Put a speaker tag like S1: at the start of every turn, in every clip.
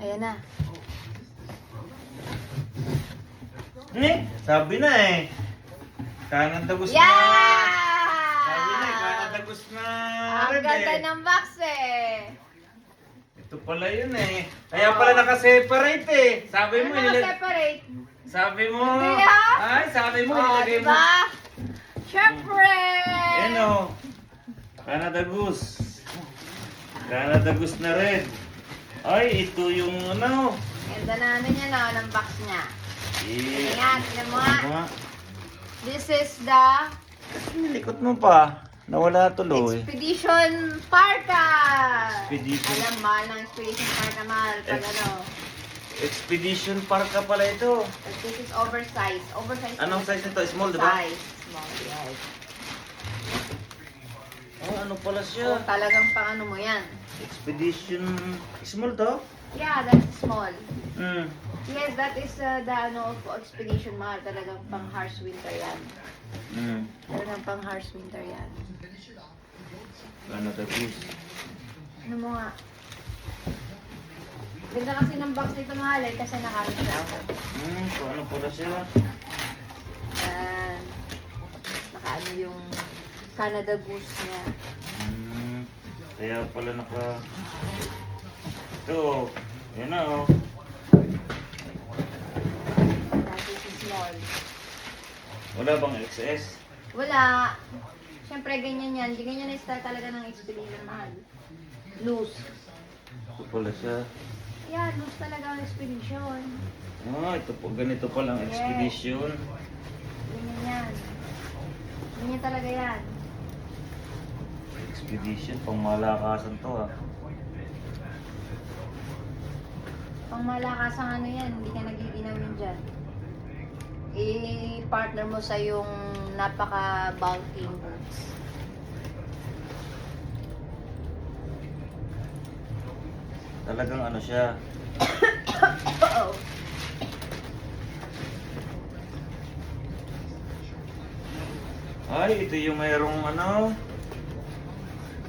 S1: Ayan na.
S2: Sabi na eh. Kanan tagos na.
S1: Yeah!
S2: Sabi na eh, kanan tagos na.
S1: Ang
S2: rin
S1: ganda
S2: eh.
S1: ng box eh.
S2: Ito pala yun eh. Kaya pala nakaseparate eh. Sabi mo,
S1: Ano separate?
S2: sabi mo.
S1: Hindi, ah.
S2: Ay, sabi mo,
S1: Oh,
S2: ilagay mo.
S1: diba? Siyempre!
S2: Ayan o. Canada Goose. Canada Goose na red. Ay, ito yung ano.
S1: Ganda na ano niya na, ng box niya.
S2: Eh,
S1: Tingnan, tingnan mo nga.
S2: ano nga?
S1: This is the
S2: Nilikot mo pa. Nawala tuloy.
S1: Expedition Parka!
S2: Expedition.
S1: Alam, mahal ng Expedition Parka, mahal. Pag ano.
S2: Expedition Parka pala ito.
S1: But this is oversized. Oversized.
S2: Anong size nito? Small, di ba?
S1: Size. Small, yes.
S2: Oh, ano pala
S1: Oh,
S2: siya?
S1: talagang pang ano mo yan.
S2: Expedition... Small to?
S1: Yeah, that's small.
S2: Hmm.
S1: Yes, that is the ano, Expedition mahal. Talagang pang harsh winter yan.
S2: Hmm.
S1: Talagang pang harsh winter yan.
S2: Canada Goose.
S1: Ano mo nga? Ganda kasi ng box nito mahal eh, kasi nakamit siya ako.
S2: Hmm, so ano pala siya?
S1: And, nakaano yung Canada Goose niya.
S2: Hmm. Kaya pala naka... Ito. Yan na oh.
S1: That is small.
S2: Wala bang XS?
S1: Wala. Siyempre, ganyan yan. Hindi ganyan na style talaga ng Expedition mahal. Loose.
S2: Ito pala siya.
S1: Yeah, loose talaga ang Expedition.
S2: Ah, ito po. Ganito palang
S1: Yes.
S2: Expedition.
S1: Ganyan yan. Ganyan talaga yan.
S2: Expedition. Pang malakasan to ah.
S1: Pang malakasang ano yan, hindi ka nagiginawin dyan. I-partner mo sa yung napaka-bulking boots.
S2: Talagang ano siya.
S1: Oo.
S2: Ay, ito yung mayroong ano.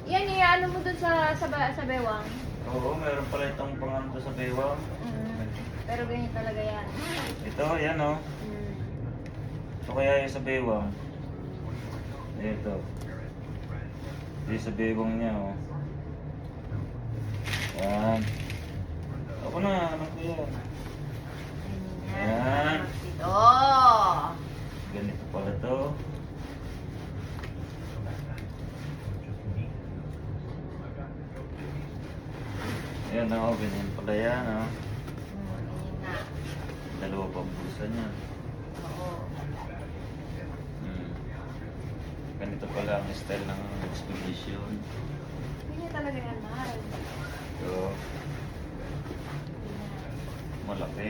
S1: Yan, ano mo dun sa bewang.
S2: Oo, mayroon pala itong pangano sa bewang.
S1: Pero ganyan talaga yan.
S2: Ito, yan oh.
S1: Mm.
S2: Ito kaya yung sa bewang. Ito. Ito yung sa bewang niya oh. Yan. Ako na, ano ko yan. Yan.
S1: Oh!
S2: Ganito pala to. Ayan oh, ganyan pala yan oh.
S1: Ganyan na.
S2: Dalawa pang bulsa niya.
S1: Oo.
S2: Hmm. Ganito pala ang style ng Expedition.
S1: Ganyan talaga yan, mahal.
S2: So, malaki.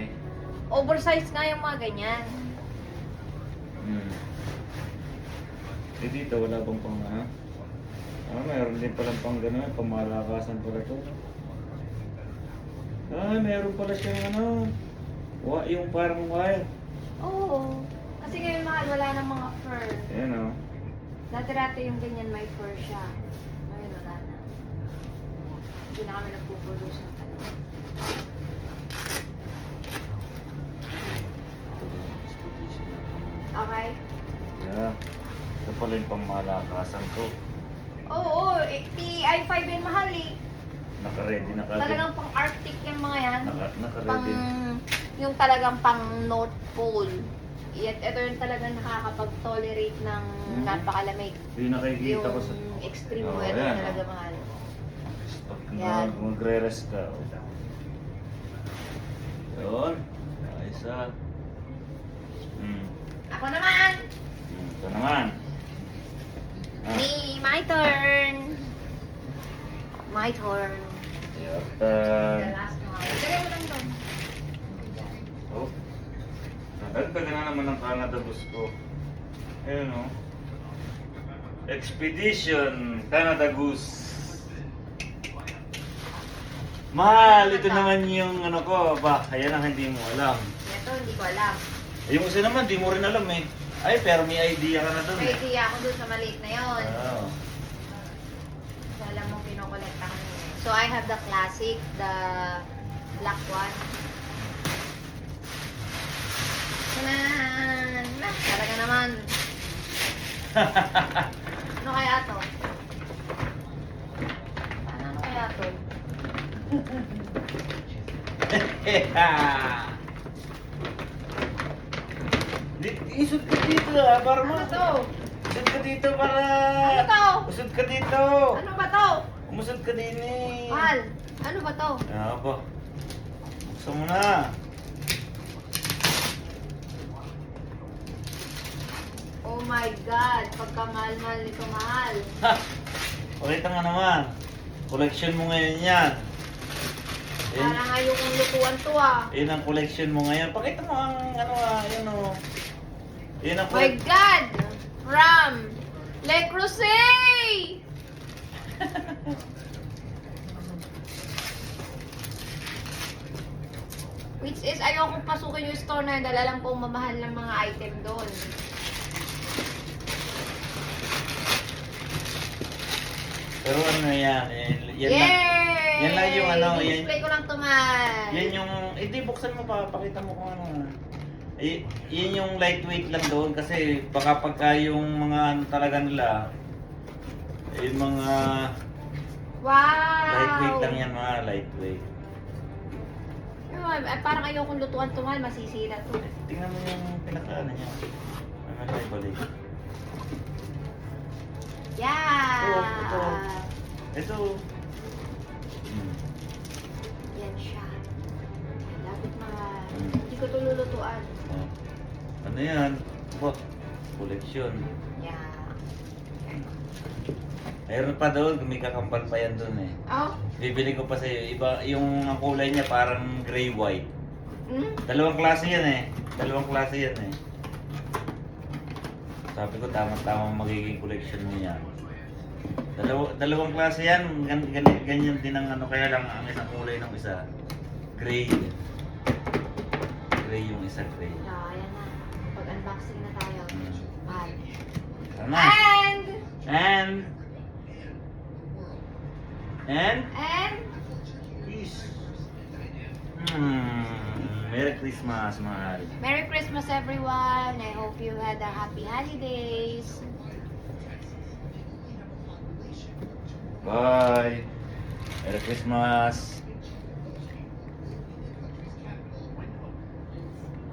S1: Oversized nga yung mga ganyan.
S2: Hmm. Eh dito wala bang pang ano? Ah, mayroon din palang pang gano'n, pamalakasan pala to. Ah, mayroon pala siyang ano, yung parang wire.
S1: Oo. Kasi ngayon mahal, wala ng mga fur.
S2: Ayan o.
S1: Dati-dati yung ganyan may fur siya. Ngayon wala na. Hindi na kami nagpuproduce ng ano. Okay?
S2: Yeah. Ito pala yung pamalakasan to.
S1: Oo, PI5 yan mahal eh.
S2: Naka-ready na kagad.
S1: Talagang pang Arctic yung mga yan.
S2: Naka-ready.
S1: Pang, yung talagang pang North Pole. Ito yung talagang nakakapag-tolerate ng napakalamig.
S2: Yung nakikita ko sa...
S1: Yung extreme
S2: Oo,
S1: weather
S2: yan,
S1: talaga
S2: oh.
S1: mahal.
S2: Pag
S1: Yan.
S2: magre-rest ka. Oh. Yun. Ayos ah. Hmm.
S1: Ako naman!
S2: Ito naman. Ah.
S1: My turn! My turn.
S2: Your
S1: The
S2: turn.
S1: last one. Lagay mo lang doon.
S2: Oh. Nagdaga na naman ng Canada Goose ko. Ayun oh. Expedition Canada Goose. Mahal, ito naman yung ano ko. Ba, ayan ang hindi mo alam.
S1: Ito, hindi ko alam.
S2: Yung isa naman, di mo rin alam eh. Ay, pero may idea ka na doon
S1: May
S2: eh.
S1: idea ako doon sa maliit na yon.
S2: Oh.
S1: So, alam mo, pinokolekta ko yun. So, I have the classic, the Black one. Tanan! Talaga naman. Ano kaya to? Ano kaya to?
S2: Isod ka dito ah, para
S1: Ano to?
S2: Usod ka dito para...
S1: Ano to?
S2: Usod ka dito!
S1: Ano ba to?
S2: Umusod ka din eh!
S1: Mahal, ano ba to?
S2: Ano ba? Buksan mo na!
S1: Oh my God, pagkamahal-mahal nito mahal.
S2: Ha! Pakita nga naman! Collection mo ngayon yan! Yan,
S1: Parang ayokong lutuan to ah.
S2: yan ang collection mo ngayon. Pakita mo ang ano ah, yun o. Yan ang
S1: My God! From Le Creuset! Which is, ayokong pasukin yung store na yun dahil alam kong mamahal ng mga item doon.
S2: Pero ano yan, yan lang.
S1: Yay!
S2: yan lang yung ano, yan-
S1: Display ko lang to man.
S2: Yan yung, di buksan mo pa, pakita mo kung ano. Yan yung lightweight lang doon kasi baka pagka yung mga ano talaga nila, yung mga
S1: Wow!
S2: lightweight lang yan, mga lightweight.
S1: Parang ayokong lutuan to man, masisira to.
S2: Tingnan mo yung pinaka-ano niya. Ano na ibalik.
S1: Yeah!
S2: Ito. Ito. Hmm.
S1: Yan siya. Dapat mahal.
S2: Hmm.
S1: Hindi ko to lulutuan.
S2: Oh. Ano yan? Oh, collection.
S1: Yeah.
S2: Mayroon pa doon, may kakambal pa yan doon eh.
S1: Oh?
S2: Bibili ko pa sa'yo. Iba, yung ang kulay niya parang gray-white.
S1: Hmm?
S2: Dalawang klase yan eh. Dalawang klase yan eh. Sabi ko tama-tama magiging collection mo yan. Dalawang klase yan. Ganyan din ang ano. Kaya lang ang isang kulay ng isa. Gray. Gray yung isa gray.
S1: Yeah, ayan na. Pag-unboxing na tayo. Mahal.
S2: Sana.
S1: And
S2: And?
S1: Peace.
S2: Merry Christmas, mahal.
S1: Merry Christmas everyone. I hope you had a happy holidays.
S2: Bye. Merry Christmas.